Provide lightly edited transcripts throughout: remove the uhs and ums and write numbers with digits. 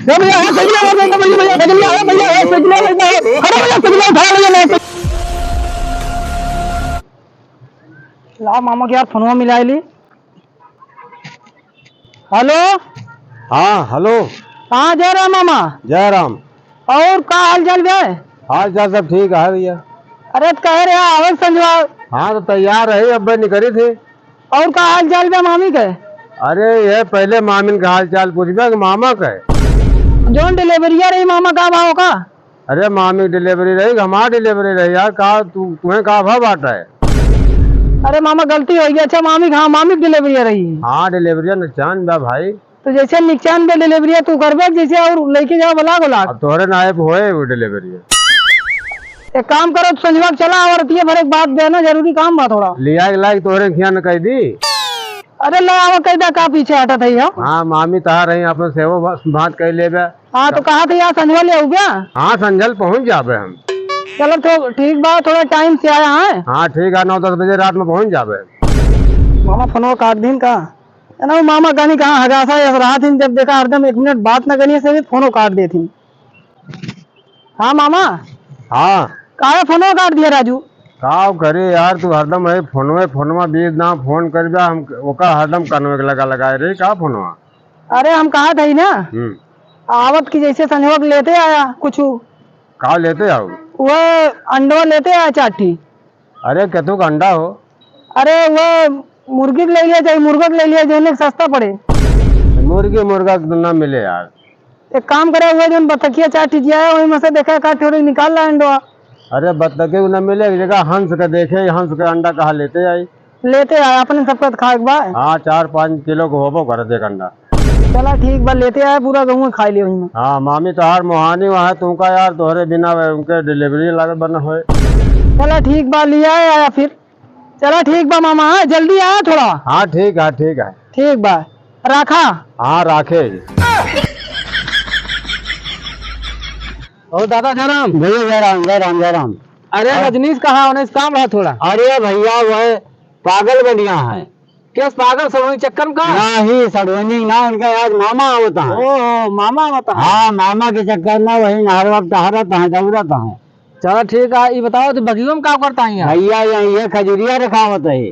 ला मामा के यार फोनवा मिला ली। हेलो। हाँ हेलो। हाँ जय राम मामा। जय राम। और का हाल चाल भैया? हाल चाल सब ठीक है भैया। अरे कह रहे आवे संजवा। हाँ तो तैयार है, अब निकली थी। और का हाल चाल भैया मामी के? अरे ये पहले मामिन का हाल चाल पूछबे कि मामा का? जोन डिलीवरिया रही मामा का भाव का? अरे मामी डिलीवरी रही, हमारा डिलीवरी रही यार। कहा तुम्हें कहा भाव बांटा है? अरे मामा गलती हो गई। अच्छा मामी हाँ मामी डिलीवरी रही। हाँ डिलीवरी नुकसान बा भाई। तो जैसे निचान पे डिलीवरी तू करबे जैसे और लेके जाओ बला गोला। अब तोहरे नायब होए वो डिलीवरी। एक काम करो संजवा चला और भर एक बात देना जरूरी काम बा थोड़ा। लिया लायक तोहरे खिया न कह दी। अरे ले आवा कैदा का पीछे हटा था यहाँ। हाँ मामी तहा रही अपन सेवो बात कह ले। हाँ तो कहा था यार संजवा ले आओ क्या? हाँ संजल पहुँच जाबे हम। चलो तो ठीक बा, थोड़ा टाइम से आया है। हाँ ठीक है, 9-10 बजे रात में पहुँच जाबे। मामा फोनो काट दिन का ना मामा कहानी कहाँ हगासा रहा थी। जब देखा हरदम 1 मिनट बात न करनी से भी फोनो काट दी थी। हाँ मामा। हाँ कहा फोनो काट दिया राजू? का करे यार, तू हरदम है फोनवा बीच ना फोन कर हम ओका हरदम कनवे लगाए रे। का फोनवा? अरे हम कहा था ना आवत की जैसे संजोग लेते आया कुछ। का लेते आओ? वो अंडो लेते आया 4 ठी। अरे कतु का अंडा हो? अरे वो मुर्गी ले लिया जाए, मुर्गा ले लिया जाए सस्ता पड़े। मुर्गा ना मिले यार। एक काम करे हुए जो बतखिया 4 ठी जिया वही में से देखा का थोड़ी निकाल ला अंडवा। अरे बतखे न मिले एक जगह हंस के देखे, हंस के अंडा कहा लेते आई। लेते आया अपने सबका खाए बा। हाँ 4-5 किलो को होबो कर दे अंडा। चला ठीक बा लेते आया पूरा गहूँ खा लिया वही में। हाँ मामी तो हार मोहानी वहाँ तुमका यार, तोहरे बिना उनके डिलीवरी लागत बना हो। चला ठीक बा लिया आया फिर। चला ठीक बा मामा। हाँ जल्दी आया थोड़ा। हाँ ठीक है। ठीक बा रखा। हाँ राखे। ओ दादा जय राम। जय राम। अरे रजनीश कहाँ होने काम रहा थोड़ा? अरे भैया वह पागल बनिया है। किस पागल सड़ोनी चक्कर में? नहीं सड़वनी ना, उनका आज मामा होता है। ओ मामा होता है। हाँ मामा के चक्कर में वही नहरवा तहरत है, दौड़त है। चलो ठीक है। ये बताओ तो बगियों में क्या करता है भैया? ये खजुरिया रखा होता है,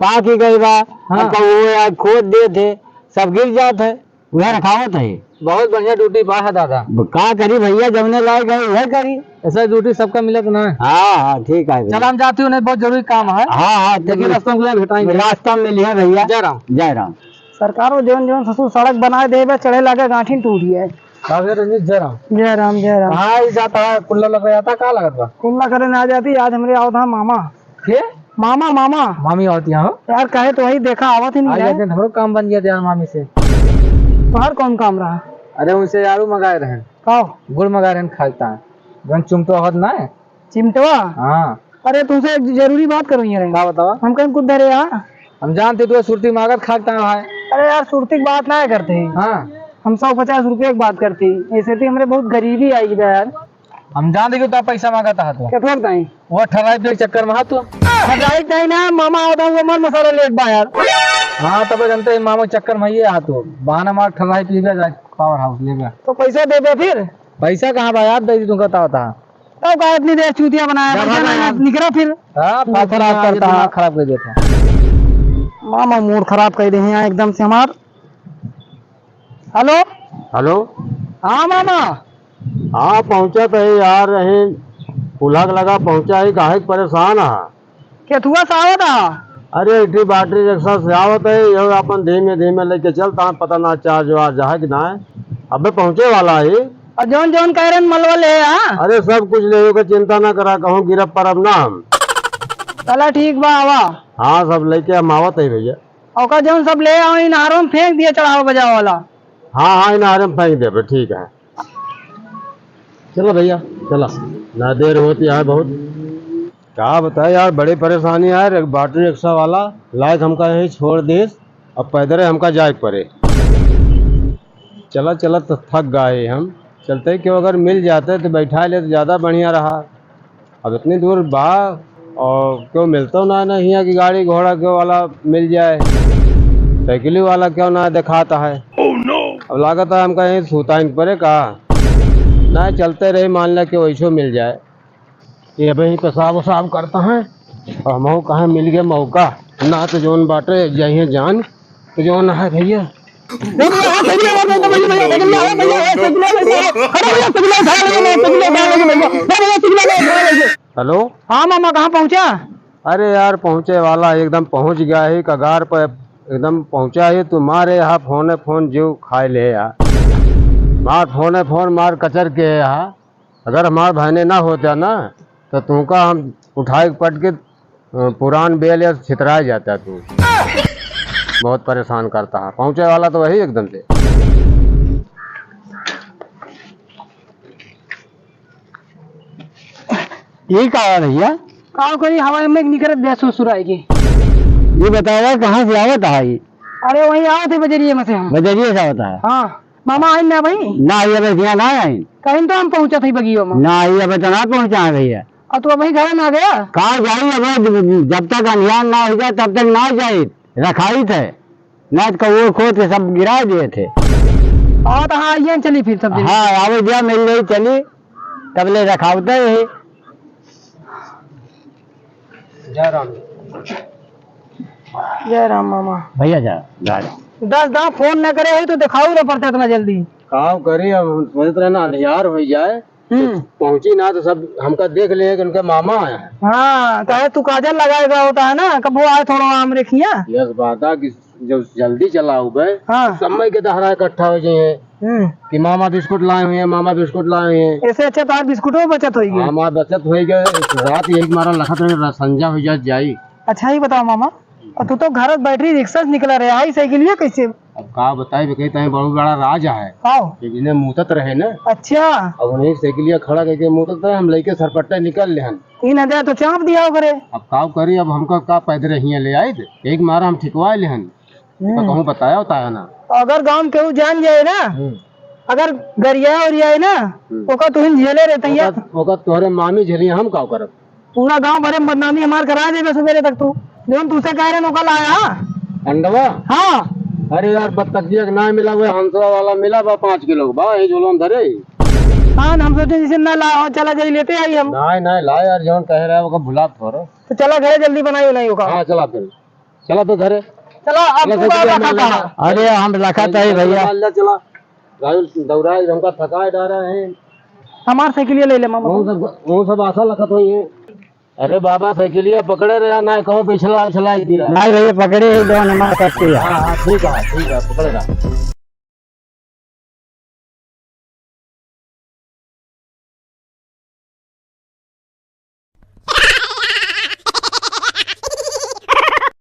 पाक ही गई बा। हाँ। तो वो खोद दे थे, सब गिर जाते है, वह रखावत है। बहुत बढ़िया ड्यूटी बा है दादा। का करी भैया, जमने लायक गए वह करी। ऐसा ड्यूटी सबका मिले तो ना। हाँ ठीक है। चल हम जाती हूँ, बहुत जरूरी काम है। हाँ लेकिन रास्ता में भेटाएंगे। रास्ता में लिया भैया। जय राम। सरकार जो ससुर सड़क बनाए दे चढ़े लगे गांठी टूट गया है। जय राम। हाँ जाता है कुल्ला लगा जाता, का लगत बा? कुल्ला करे ना आ जाती। आज हमरे आओ था मामा के मामा मामी होती है यार। कहे तो वही देखा आवत ही नहीं है। हमरो काम बन गया यार मामी से। बाहर कौन काम रहा? अरे उनसे यारू मंगाए रहे, गुड़ मंगाए रहे खाता है। गन चुमतो होत ना है चिमटवा। हाँ। अरे तुमसे एक जरूरी बात करो ये। का बतावा? हम कहीं कुछ धरे यार। हम जानते तू सुरती मागत खाता है। अरे यार सुरती की बात ना करते हैं। हाँ हम 150 रुपए की बात करती। ऐसे तो हमारे बहुत गरीबी आई यार। हम जानते कि तो पैसा मांगता है। तो क्या बताएं वो ठराई पे चक्कर में तो नहीं ना मामा होता हूँ मर मसाला लेट बा यार। हाँ तब जानते मामा चक्कर में ये तो बहाना मार ठराई पी गया पावर हाउस ले गया। तो पैसा दे दे फिर। पैसा कहाँ बा यार, दे दी तुमका होता है। तब का इतनी देर चूतिया बनाया निकला फिर। खराब कर देता मामा मूड खराब कर दे हैं एकदम से हमार। हेलो। हाँ मामा। हाँ पहुँचा तो है यार, पुलक लगा पहुँचा है। काहे परेशान है? केथुआ से आवत है? अरे इटी बैटरी रिक्शा से आवत है। ये अपन धीमे लेके चलता, पता ना चार्ज वार्ज है कि ना है। अबे पहुँचे वाला है। और जौन कह रहे मलवा ले। अरे सब कुछ ले के चिंता ना करा, कहूँ गिरब पर अब ना हम। चला ठीक बा आवा। हाँ सब लेके हम आवत है भैया। और जौन सब ले आओ इन हारों में फेंक दिया चढ़ावा बजावा वाला। हाँ इन हारों में फेंक दे। ठीक है चलो भैया चला, ना देर होती है बहुत। क्या बताए यार, बड़ी परेशानी है। बैटरी रिक्शा वाला लायक हमका यहीं छोड़ दे, अब पैदल हमका जाए पड़े। चला तो थक गए हम। चलते क्यों, अगर मिल जाते तो बैठा ले तो ज़्यादा बढ़िया रहा। अब इतनी दूर बा और क्यों मिलता ना यहाँ की गाड़ी घोड़ा क्यों वाला मिल जाए, साइकिल वाला क्यों ना दिखाता है। अब लागत है हम कहीं सूता इन परे कहा ना चलते रहे, मान लिया कि वैसो मिल जाए। ये भाई पेशाब वसाब करता है और हम कहाँ मिल गया मौका ना, तो जोन बाटे जाइए जान तो जोन है भैया। हेलो, हाँ मामा कहाँ पहुँचा? अरे यार पहुँचे वाला एकदम पहुँच गया है, कगार पर एकदम पहुँचा है। तुम्हारे यहाँ फोन जीव खाए ले यार, मार फोन मार कचर के यहाँ। अगर हमारे भाईने ना होता ना तो तुमका हम उठाए पट के पुरान बेल या छितराया जाता। तू बहुत परेशान करता है, पहुँचे वाला तो वही एकदम से। यही कहा भैया, कहाँ कोई हवा में निकल गया ससुराएगी। ये बताया कहाँ से आवत है? अरे वही आए थे बजरिए में से हम। बजरिए से होता है? हाँ मामा आई ना भाई? ना ये भैया ना आई, कहीं तो हम पहुँचा थे बगियो में। ना ये तो ना पहुँचा है भैया। और तू वही घर में आ गया? कहाँ जाई अब, जब तक अनजान ना हो जाए तब तक ना जाए, रखाई थे ना वो खोद के सब गिरा दिए थे। हाँ तो हाँ ये चली फिर सब। हाँ आवे दिया मिल गई चली, तब ले रखावते है। जय राम। जय राम मामा। भैया जा 10 फोन न करे तो दिखाऊ ना पड़ता इतना जल्दी। काम करी अब सोचत रहे ना अंधियार हो जाए, पहुंची ना तो सब हमका देख ले कि उनका मामा आया है। हाँ कहे तू काजल लगाएगा होता है ना, कब वो आए थोड़ा आम रेखिया। यस बात है कि जब जल्दी चला हुआ है, हाँ समय के दहरा इकट्ठा हो जाए कि मामा बिस्कुट लाए हुए हैं, मामा बिस्कुट लाए हुए हैं। ऐसे अच्छा तो बिस्कुटों बचत होगी। हमारा बचत हो गए, रात यही मारा लखत रहे संजा हो जाए। अच्छा ही बताओ मामा, और तू तो घर बैटरी रिक्शा से निकला रहे आई साइकिल कैसे? अब का बताए कहते हैं बहुत बड़ा राज है, जिन्हें मुहतत रहे ना। अच्छा अब उन्हें साइकिलिया खड़ा करके मुहतत रहे, हम लेके सरपट्टे निकल ले। 3000 तो चाप दिया करे। अब का करी, अब हमको का पैदल ही ले आए थे, एक मारा हम ठिकवा ले कहूँ बताया होता है ना। अगर गांव में केहू जान जाए ना, अगर गरिया और आए ना ओका तुम झेले रहते ओका तोहरे मामी झेलिए, हम का करब? पूरा गांव भरे में बदनामी हमार करा देगा सवेरे तक। तू जो तुझसे कह रहे नौका लाया अंडवा। हाँ अरे यार बत्तखिया ना मिला, वो हंसवा वाला मिला बा 5 किलो बा, ये झोलो धरे। हाँ हम सोचे जैसे ना ला चला जाए लेते आई हम। नहीं ला यार, जो कह रहा है वो भुला थोड़ा। तो चला घरे जल्दी बनाई नहीं होगा। हाँ चला फिर, चला तो घरे चला। अरे हम रखा था भैया, चला दौड़ा हमका थकाए डारा है। हमार साइकिल ले ले मामा, वो सब आशा लखत हुई है। अरे बाबा साइकिलिया पकड़े रहा ना, कहो पिछला चला नहीं भैया पकड़े ही दो नंबर करते। हाँ ठीक है पकड़ेगा।